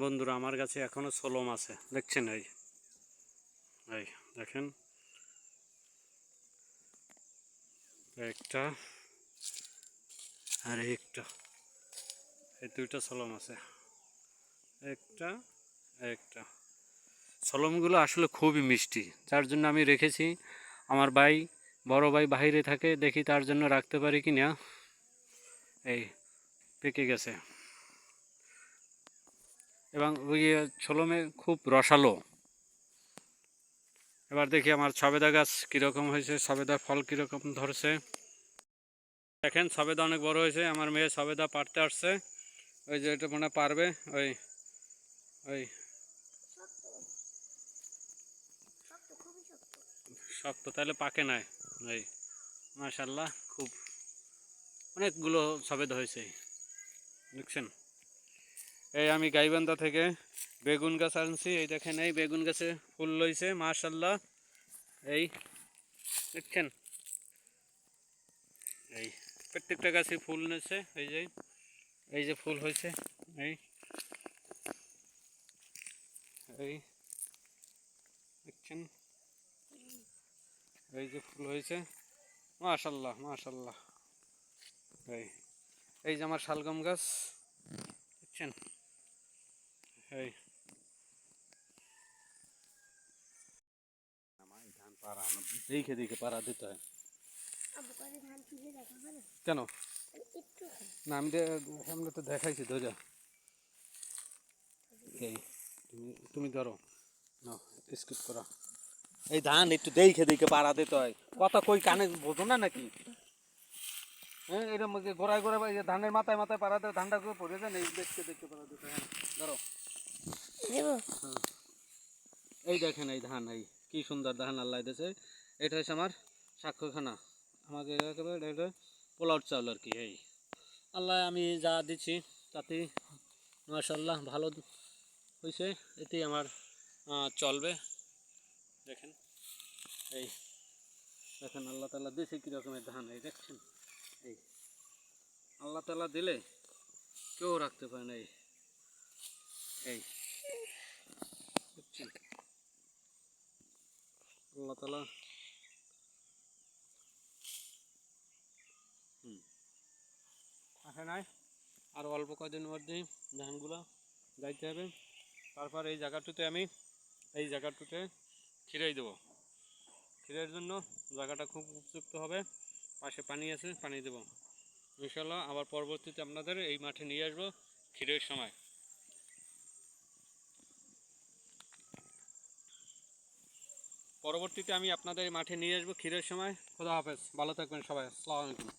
বন্ধুরা আমার কাছে এখনো সোলম আছে, দেখছেন? এই এই দেখেন, একটা আর একটা, এই দুইটা সোলম আছে, একটা একটা। সোলমগুলো আসলে খুবই মিষ্টি, যার জন্য আমি রেখেছি। আমার বড় ভাই বাইরে থাকে, দেখি তার জন্য রাখতে পারি কি না। এই পেকে গেছে এবং ওই সোলমে খুব রসালো। এবার দেখি আমার সবেদা গাছ কীরকম হয়েছে, সবেদা ফল কীরকম ধরছে। দেখেন সবেদা অনেক বড় হয়েছে, আমার মেয়ে সবেদা পাড়তে আসছে। ওই যে এটা মনে পারবে, ওই ওই শক্ত, তাহলে পাকে নাই। এই মাশাল্লাহ, খুব অনেকগুলো সবেদা হয়েছে, দেখছেন? এই আমি গাইবান্ধা থেকে বেগুন গাছ আনছি, এই দেখেন এই বেগুন গাছে ফুল লইছে মাশাল্লাহ। এই দেখছেন, এই প্রত্যেকটা গাছে ফুল নেছে, এই যে ফুল হয়েছে, এই এই দেখছেন, এই যে ফুল হয়েছে মাশাল্লাহ মাশাল্লাহ। এই যে আমার শালগম গাছ, দেখছেন? এই ধান পাড়ানো দেখে দেখে পাড়া দিতে হয় কেন? না আমি আমরা তো দেখাইছি ধরে। এই তুমি ধরো না, স্কিপ করো। এই ধান একটু দেখে দেখে পাড়া দিতে হয়, কথা কই কানে বোঝো না নাকি? হ্যাঁ, এরকম গোড়ায় গোড়ায় ধানের মাথায় মাথায় পাড়া দেয়, ধানটা করে পড়ে যায় না, এই দেখতে দেখতে পাড়া দিতে হয়। ধরো, এই দেখেন এই ধান, এই কি সুন্দর ধান আল্লাহ দিয়েছে। এটা হচ্ছে আমার সাক্ষ্যখানা, আমাকে এটা পোলাও চাউল আর কি। এই আল্লাহ আমি যা দিচ্ছি তাতে মাশাল্লাহ ভালো হয়েছে, এতেই আমার চলবে। দেখেন এই দেখেন আল্লাহ তাআলা দিয়েছে কী রকমের ধান, এই দেখছেন? এই আল্লাহ তাআলা দিলে কেউ রাখতে পারে না। এই দেখছেন, আল্লাহ তাআলা আসে নাই, আর অল্প কদিন মধ্যেই ধানগুলো যাইতে হবে। তারপর এই জায়গাটুতে খিরাই দেবো। খিরের জন্য জায়গাটা খুব উপযুক্ত হবে, পাশে পানি আছে, পানি দেবো ইনশাল্লাহ। আবার পরবর্তীতে আপনাদের এই মাঠে নিয়ে আসবো খিরের সময়। পরবর্তীতে আমি আপনাদের মাঠে নিয়ে আসবো খিরের সময়। খোদা হাফেজ, ভালো থাকবেন সবাই, আসসালামু আলাইকুম।